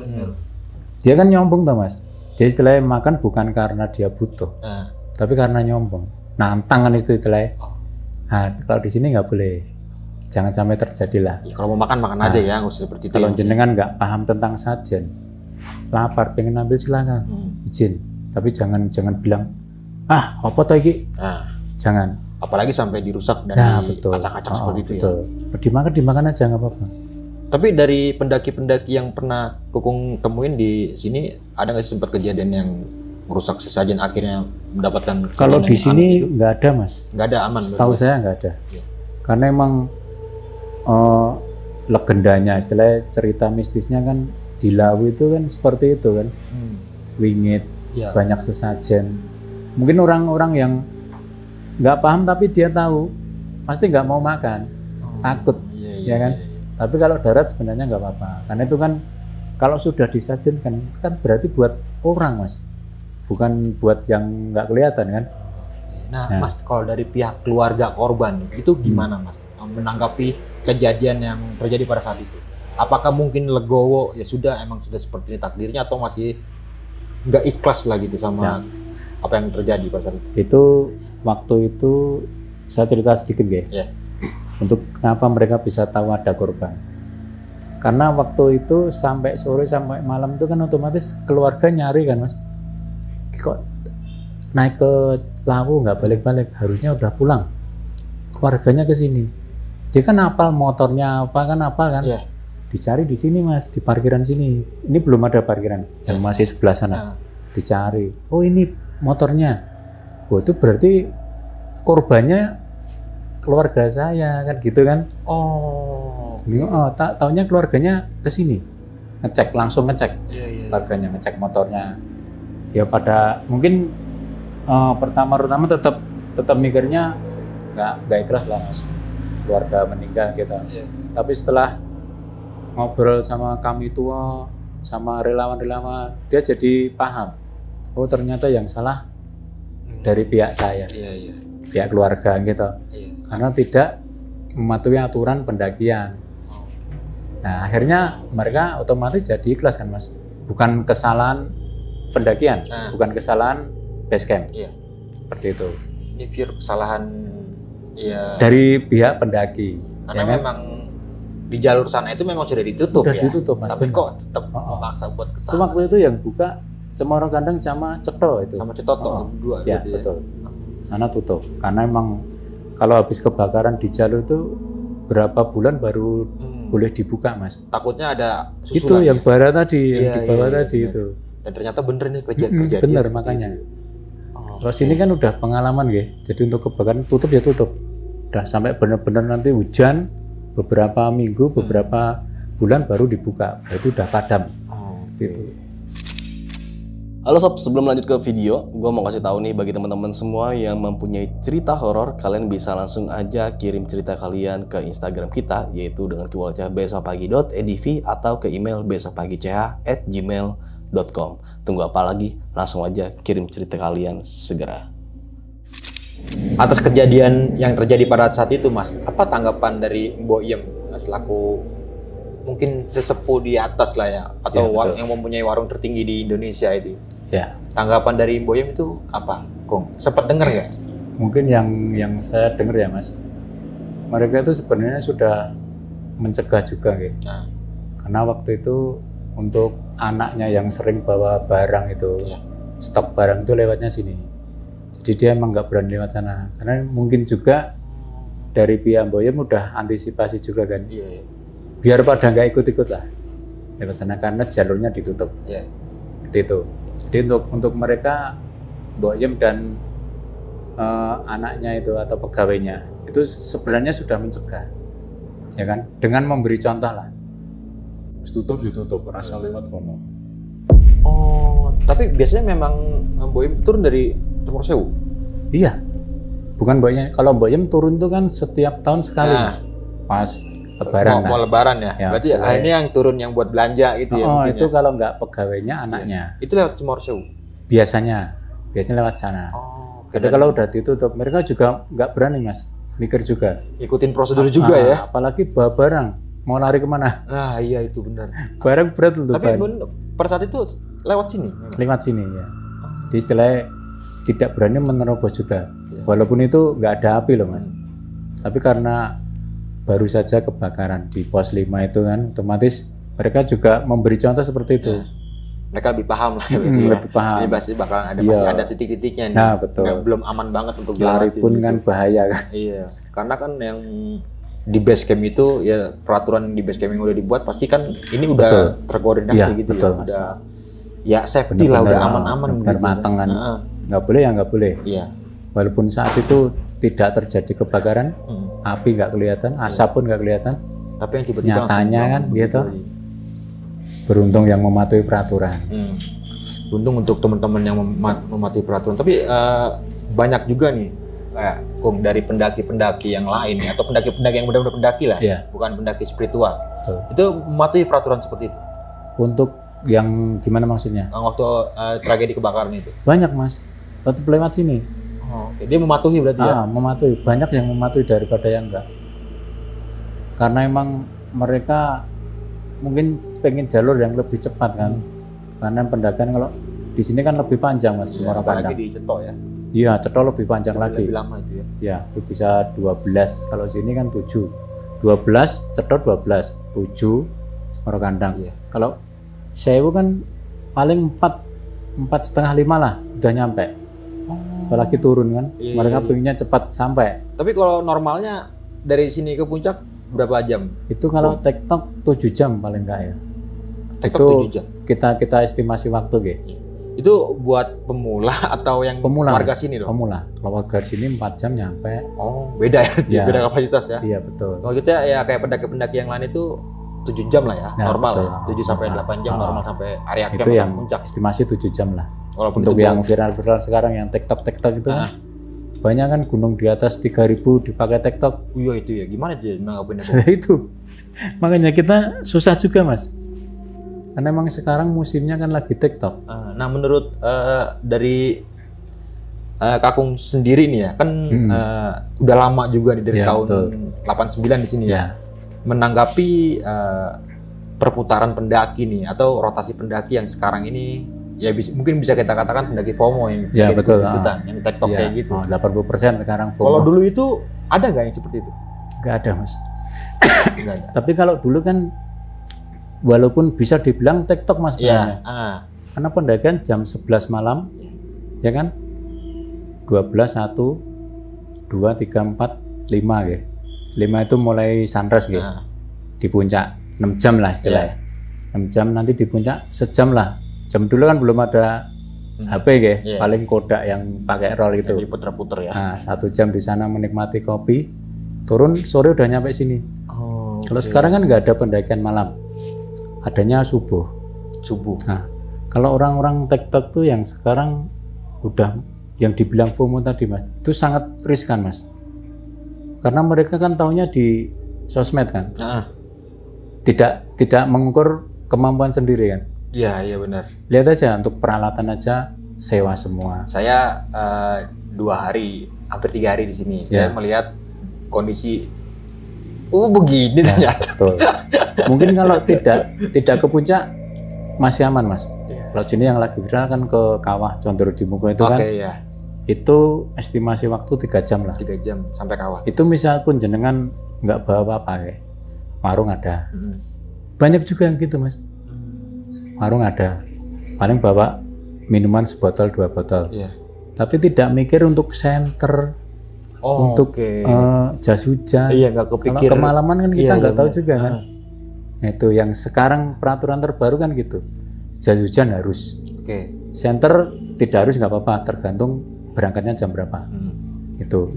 Semeru. Dia kan nyombong tuh mas. Dia istilahnya makan bukan karena dia butuh, tapi karena nyombong. Nantang kan itu istilahnya. Nah, kalau di sini nggak boleh. Jangan sampai terjadi lah. Ya, kalau mau makan aja ya, nggak usah seperti itu. Kalau jenengan nggak paham tentang sajen, lapar pengen ambil silakan, izin. Tapi jangan bilang, apa toh iki? Jangan. Apalagi sampai dirusak dan acak-acak seperti itu ya. Dimakan aja nggak apa-apa. Tapi dari pendaki-pendaki yang pernah Kukung temuin di sini, ada nggak sih sempat kejadian yang merusak sesajen akhirnya mendapatkan? Kalau di sini nggak ada mas. Nggak ada, aman. Setahu saya nggak ada. Iya. Karena emang legendanya, istilahnya cerita mistisnya kan di Lawu itu kan seperti itu kan. Wingit, banyak sesajen. Mungkin orang-orang yang nggak paham tapi dia tahu, pasti nggak mau makan, takut, ya kan. Tapi kalau darat sebenarnya nggak apa-apa, karena itu kan kalau sudah disajikan kan berarti buat orang mas, bukan buat yang nggak kelihatan kan. Nah mas, kalau dari pihak keluarga korban itu gimana mas menanggapi kejadian yang terjadi pada saat itu? Apakah mungkin legowo, ya sudah emang sudah seperti ini takdirnya, atau masih nggak ikhlas lah gitu sama apa yang terjadi pada saat itu? Itu waktu itu saya cerita sedikit ya. Untuk kenapa mereka bisa tahu ada korban. Karena waktu itu sampai sore sampai malam itu kan otomatis keluarga nyari kan mas. Kok naik ke Lawu nggak balik-balik, harusnya udah pulang. Keluarganya ke sini. Dia kan hafal motornya apa kan. Dicari di sini mas, di parkiran sini. Ini belum ada parkiran yang masih sebelah sana. Dicari. Oh ini motornya. Oh itu berarti korbannya keluarga saya kan gitu kan. Tak taunya keluarganya ke sini. Langsung ngecek. Keluarganya ngecek motornya. Ya pada mungkin pertama tetap mikirnya nggak ikhlas lah mas, keluarga meninggal gitu. Tapi setelah ngobrol sama kami tua, sama relawan-relawan, dia jadi paham. Oh ternyata yang salah dari pihak saya, pihak keluarga gitu. Karena tidak mematuhi aturan pendakian. Nah akhirnya mereka otomatis jadi ikhlas kan mas. Bukan kesalahan pendakian, bukan kesalahan base camp. Seperti itu. Ini pure kesalahan dari pihak pendaki. Karena memang di jalur sana itu memang sudah ditutup. Ditutup mas. Tapi kok tetap memaksa buat kesana. Waktu itu yang buka Cemoro Kandang sama Cetho itu. Sama Cetoto dua Ya, berarti betul. Sana tutup. Karena emang kalau habis kebakaran di jalur itu berapa bulan baru boleh dibuka, Mas. Takutnya ada susulan. Itu yang ya? barat tadi, yang Iya, di bawah iya, tadi iya. itu. Dan ternyata bener nih kerja Bener makanya. Terus ini kan udah pengalaman ya. Jadi untuk kebakaran tutup ya tutup. Udah sampai bener-bener nanti hujan beberapa minggu, beberapa bulan baru dibuka. Nah, itu udah padam. Gitu. Halo sob, sebelum lanjut ke video, gue mau kasih tahu nih bagi teman-teman semua yang mempunyai cerita horor, kalian bisa langsung aja kirim cerita kalian ke Instagram kita, yaitu dengan keywordnya besokpagi.edv atau ke email besokpagi.ch@gmail.com. Tunggu apa lagi? Langsung aja kirim cerita kalian segera. Atas kejadian yang terjadi pada saat itu, Mas, apa tanggapan dari Mbok Iem selaku mungkin sesepuh di atas lah ya, atau Ya, yang mempunyai warung tertinggi di Indonesia itu? Ya, Tanggapan dari Mbok Iem itu apa, Kong? Sempet denger nggak? mungkin yang saya dengar ya, Mas. Mereka itu sebenarnya sudah mencegah juga gitu. Nah, Karena waktu itu untuk anaknya yang sering bawa barang itu, Iya. stok barang itu lewatnya sini. Jadi dia emang nggak berani lewat sana. Karena mungkin juga dari pihak Mbok Iem udah antisipasi juga kan. iya, Biar pada nggak ikut-ikut lah lewat sana karena jalurnya ditutup. iya. Seperti itu. Jadi untuk mereka Mbok Iem dan anaknya itu atau pegawainya itu sebenarnya sudah mencegah, ya kan? Dengan memberi contoh lah. Tutup ditutup, rasa lewat kono. Oh, tapi biasanya memang Mbok Iem turun dari Cemoro Sewu? Iya, bukan Mbok Iem. Kalau Mbok Iem turun itu kan setiap tahun sekali, Nah. Mas. Pas Lebaran. Mau lebaran ya? Ya, Berarti setelah- ini yang turun yang buat belanja gitu ya? Oh, mungkin itu ya? kalau nggak pegawainya anaknya. Itu lewat Cemoro Sewu? Biasanya lewat sana. Oh, Jadi kalau udah ditutup, mereka juga nggak berani, Mas. Mikir juga. ikutin prosedur juga ya? Apalagi bawa barang, mau lari kemana? Nah, iya itu benar. Barang berat loh, Tapi Pak. per saat itu lewat sini? memang? Lewat sini ya. Jadi istilahnya tidak berani menerobos juga. Iya. Walaupun itu nggak ada api loh, Mas. Tapi karena baru saja kebakaran di pos 5 itu kan, otomatis mereka juga memberi contoh seperti itu. Mereka lebih paham lah. berarti ya. Lebih paham. Ini pasti bakalan ada, Iya. masih ada titik-titiknya nih. Nah, betul. Belum aman banget untuk Lari dilewatin pun gitu. kan bahaya kan. Iya, karena kan yang di base camp itu ya peraturan di base camp yang udah dibuat pasti kan ini udah Betul. terkoordinasi Iya, gitu betul, ya. Mas. Udah ya safety lah, udah Benar-benar aman-aman benar gitu. matang kan. Heeh. Nggak boleh ya nggak boleh. Iya. Walaupun saat itu tidak terjadi kebakaran, Hmm. api nggak kelihatan, asap pun nggak kelihatan. Tapi yang tiba-tiba langsung Nyatanya kan bangun gitu. begitu. Beruntung yang mematuhi peraturan. Hmm. Untung untuk teman-teman yang mematuhi peraturan. Tapi banyak juga nih, kayak Kung, dari pendaki-pendaki yang lain ya, atau pendaki-pendaki yang benar-benar pendaki lah, Iya. bukan pendaki spiritual. Betul. Itu mematuhi peraturan seperti itu. Untuk yang gimana maksudnya? Waktu tragedi kebakaran itu. Banyak, Mas. Tetap lewat sini. Oh, oke. Dia mematuhi berarti ya. Mematuhi. Banyak yang mematuhi daripada yang enggak. Karena emang mereka mungkin pengen jalur yang lebih cepat kan. Karena pendakian kalau di sini kan lebih panjang, Mas, Ya, Cemoro apalagi Kandang. di Cetho ya. Iya, Cetho lebih panjang lagi. Lebih lama itu ya. Ya, itu bisa 12. Kalau sini kan 7. 12, Cetho 12. 7 Cemoro Kandang. Iya. Kalau Sewu kan paling 4,5 lah udah nyampe. Apalagi turun kan. Iya, Mereka iya. pengennya cepat sampai. Tapi kalau normalnya dari sini ke puncak berapa jam? Itu kalau TikTok 7 jam paling enggak ya. TikTok Itu 7 jam. kita estimasi waktu gitu. Itu buat pemula atau yang Pemula. warga sini dong? Pemula. Kalau warga sini 4 jam nyampe. Oh, beda ya, Iya. beda kapasitas ya. Iya betul. Kalau kita ya kayak pendaki-pendaki yang lain itu 7 jam lah ya, Ya, normal betul. ya. 7 sampai 8 jam Ah. normal sampai area camp Itu atau yang puncak. estimasi 7 jam lah. Walaupun Untuk itu yang viral-viral sekarang yang TikTok itu kan, banyak kan gunung di atas 3.000 dipakai TikTok. iya itu ya. Gimana dia nanggapinnya? Bang? Itu makanya kita susah juga, Mas, karena emang sekarang musimnya kan lagi TikTok. Nah, menurut dari Kakung sendiri nih ya, kan udah lama juga nih dari Ya, tahun betul. 89 di sini ya. Ya, Menanggapi perputaran pendaki nih atau rotasi pendaki yang sekarang ini ya mungkin bisa kita katakan pendaki FOMO yang Ya, betul. ikut-ikutan, yang TikTok ya. kayak gitu. 80% sekarang Kalau FOMO. dulu itu ada nggak yang seperti itu? Nggak ada, Mas. Nggak ada. Tapi kalau dulu kan walaupun bisa dibilang TikTok, Mas, Iya. sebenarnya. Karena pendakian jam 11 malam, ya kan? 12, 1, 2, 3, 4, 5 ya. 5 itu mulai sunrise gitu. Di puncak 6 jam lah istilahnya. 6 jam nanti di puncak sejam lah. Jam dulu kan belum ada HP ya, paling kodak yang pakai roll itu. Diputer-puter ya. Nah, 1 jam di sana menikmati kopi, turun sore udah nyampe sini. Kalau sekarang kan nggak ada pendakian malam, adanya subuh. Nah, kalau orang-orang TikTok tuh yang sekarang udah yang dibilang FOMO tadi mas, itu sangat riskan mas. Karena mereka kan taunya di sosmed kan, tidak mengukur kemampuan sendiri kan. Iya benar. Lihat aja untuk peralatan aja sewa semua. Saya 2 hari, hampir 3 hari di sini. Saya melihat kondisi, begini ternyata. Betul. Mungkin kalau tidak ke puncak masih aman mas. Kalau sini yang lagi viral kan ke kawah Condro di Muko itu kan. Itu estimasi waktu 3 jam lah. 3 jam sampai kawah. Itu misal pun jenengan nggak bawa apa-apa ya, warung ada. Banyak juga yang gitu mas. Warung ada, paling bawa minuman sebotol 2 botol. Tapi tidak mikir untuk senter, untuk jas hujan. Nggak kepikir. Kalau kemalaman kan kita nggak tahu juga kan. Nah, itu yang sekarang peraturan terbaru kan gitu. Jas hujan harus. Senter tidak harus nggak apa-apa, tergantung berangkatnya jam berapa.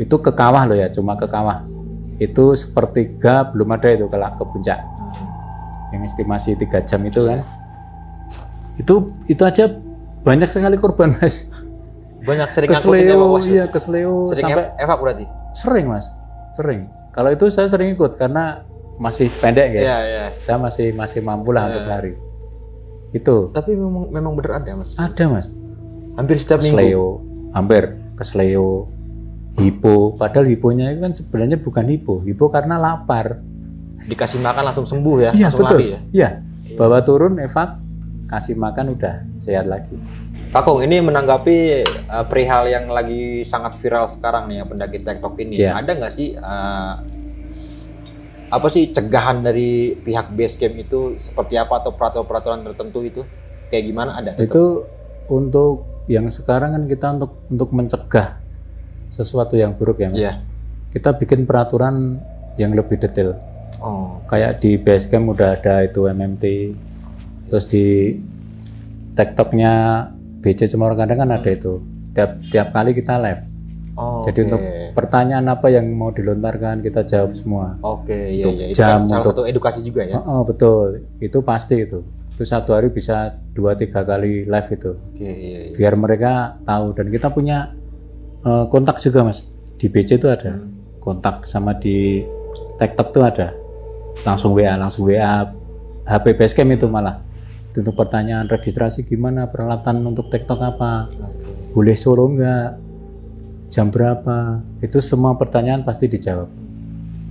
Itu ke kawah loh ya, cuma ke kawah. Itu sepertiga belum ada itu kalau ke puncak. Yang estimasi 3 jam itu kan. Itu aja banyak sekali korban mas. Banyak, sering kesleo, iya kesleo. Sering sampai evak berarti? Sering mas, sering. Kalau itu saya sering ikut karena masih pendek ya. Saya masih mampu lah untuk lari. Itu. Tapi memang bener ada mas? Ada mas. Hampir setiap minggu? Hampir kesleo, hipo. Padahal hiponya itu kan sebenarnya bukan hipo karena lapar. Dikasih makan langsung sembuh ya? Iya langsung betul. Lari ya? Iya. Bawa turun evak, kasih makan udah sehat lagi. Pak Kong, ini menanggapi perihal yang lagi sangat viral sekarang nih, pendaki TikTok ini. Ada nggak sih apa sih cegahan dari pihak base camp itu seperti apa, atau peraturan tertentu itu kayak gimana, ada? Itu untuk yang sekarang kan kita untuk mencegah sesuatu yang buruk ya mas. Kita bikin peraturan yang lebih detail. Kayak di base camp udah ada itu MMT, terus di TikToknya BC Cemoro Kandang kan ada itu. Tiap kali kita live. Jadi untuk pertanyaan apa yang mau dilontarkan kita jawab semua. Itu jam salah satu edukasi juga ya. Betul, itu pasti itu. Itu 1 hari bisa 2-3 kali live itu. Biar mereka tahu, dan kita punya kontak juga mas. Di BC itu ada kontak, sama di TikTok tuh ada. Langsung WA HP Basecamp itu malah. Untuk pertanyaan registrasi gimana, peralatan untuk TikTok apa, boleh solo enggak, jam berapa, itu semua pertanyaan pasti dijawab.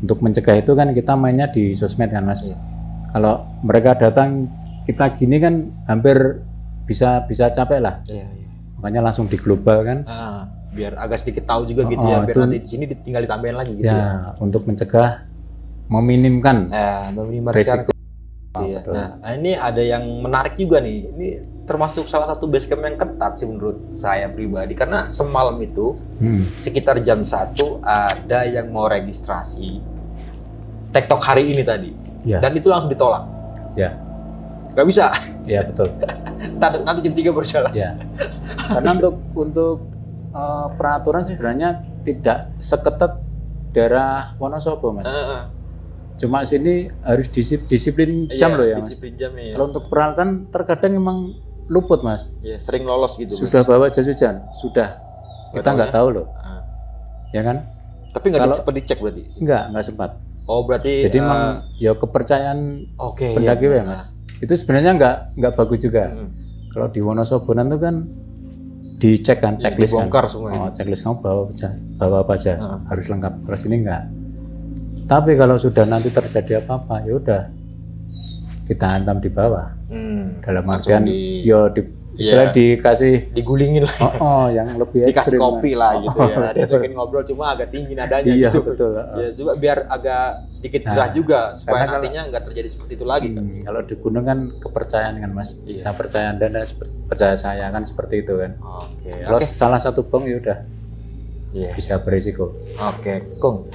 Untuk mencegah itu kan kita mainnya di sosmed kan mas. Kalau mereka datang kita gini kan hampir bisa capek lah. Makanya langsung di global kan. Biar agak sedikit tahu juga gitu ya, biar nanti di sini tinggal ditambahin lagi gitu ya. Untuk mencegah, meminimkan resiko. Nah, ini ada yang menarik juga nih. Ini termasuk salah satu base camp yang ketat sih menurut saya pribadi, karena semalam itu sekitar jam 1 ada yang mau registrasi TikTok hari ini tadi, dan itu langsung ditolak. Gak bisa. Betul. Nanti jam 3 baru jalan. Karena untuk peraturan sebenarnya tidak seketat daerah Wonosobo mas. Cuma sini harus disiplin jam loh ya mas. Kalau untuk peralatan terkadang emang luput mas. Sering lolos gitu. Sudah bawa jas hujan, sudah. Kita nggak tahu loh. Ya kan? Tapi nggak sempat dicek berarti? Nggak sempat. Berarti. Jadi emang ya kepercayaan pendaki ya mas. Itu sebenarnya nggak bagus juga. Kalau di Wonosobo itu kan dicek kan, checklist dibongkar kan. Semua checklist kamu bawa apa aja, harus lengkap. Kalau sini enggak. Tapi kalau sudah nanti terjadi apa-apa, ya udah kita hantam di bawah. Dalam artian Istilah dikasih digulingin lah. Yang lebih Dikasih ekstrim kopi kan. lah gitu ya. Dia pengen ngobrol cuma agak tinggi nadanya Iya, gitu. betul. Ya, coba biar agak sedikit jerah juga supaya karena nantinya nggak terjadi seperti itu lagi kan. Kalau di gunung kan kepercayaan kan Mas. Iya. Saya percaya Anda dan percaya saya kan seperti itu kan. Oke. Kalau salah satu bong ya udah Iya. bisa berisiko. Oke, Kung.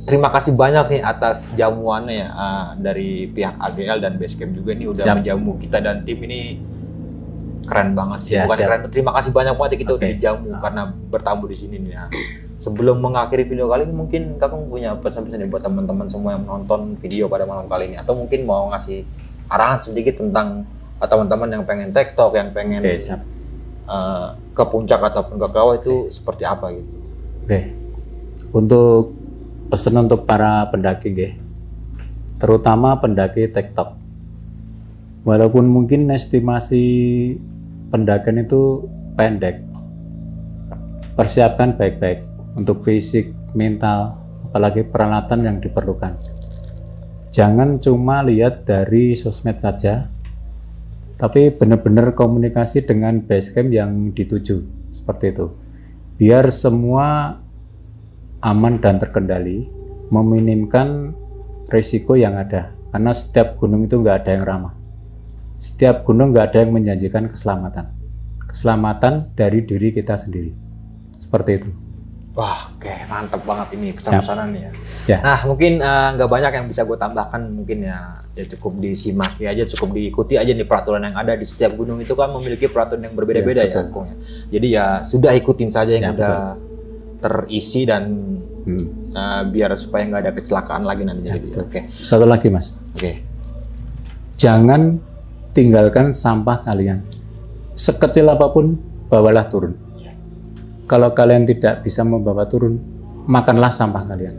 Terima kasih banyak nih atas jamuannya ya dari pihak AGL dan Basecamp juga nih udah menjamu kita dan tim ini keren banget sih. Ya, Bukan siap. keren, terima kasih banyak banget ya kita udah Oke. dijamu karena bertamu di sini nih ya. Sebelum mengakhiri video kali ini mungkin Kakung punya pesan-pesan nih buat teman-teman semua yang menonton video pada malam kali ini atau mungkin mau ngasih arahan sedikit tentang teman-teman yang pengen TikTok, yang pengen Oke, siap. ke puncak ataupun ke kawah itu seperti apa gitu. Oke. Untuk pesan untuk para pendaki nggih. Terutama pendaki TikTok. Walaupun mungkin estimasi pendakian itu pendek. Persiapkan baik-baik untuk fisik, mental, apalagi peralatan yang diperlukan. Jangan cuma lihat dari sosmed saja, tapi benar-benar komunikasi dengan Basecamp yang dituju, seperti itu. Biar semua aman dan terkendali, meminimkan risiko yang ada. Karena setiap gunung itu nggak ada yang ramah. Setiap gunung nggak ada yang menjanjikan keselamatan. Keselamatan dari diri kita sendiri. Seperti itu. Wah, oke, mantap banget ini pesan-pesanan ya. Ya. Nah, mungkin nggak banyak yang bisa gue tambahkan, mungkin ya cukup disimak aja, cukup diikuti aja nih peraturan yang ada di setiap gunung itu kan memiliki peraturan yang berbeda-beda ya, Kung, ya. Jadi ya sudah ikutin saja yang udah terisi dan biar supaya nggak ada kecelakaan lagi nantinya. Gitu. Oke. Satu lagi Mas. Oke. Jangan tinggalkan sampah kalian. Sekecil apapun, bawalah turun. Kalau kalian tidak bisa membawa turun, makanlah sampah kalian.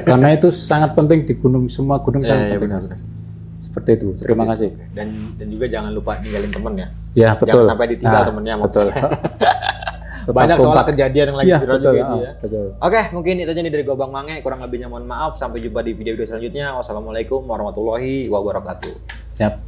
Karena itu sangat penting di gunung, semua gunung sangat penting. Benar. Seperti itu. Terima kasih. Dan juga jangan lupa ninggalin temen ya. Ya, betul. Jangan sampai ditinggal temennya. Betul. Banyak soal kejadian yang lagi Iya, viral betul, juga itu ya. betul. Oke, mungkin itu aja nih dari Gobang Mange. Kurang lebihnya mohon maaf. Sampai jumpa di video-video selanjutnya. Wassalamualaikum warahmatullahi wabarakatuh. Siap.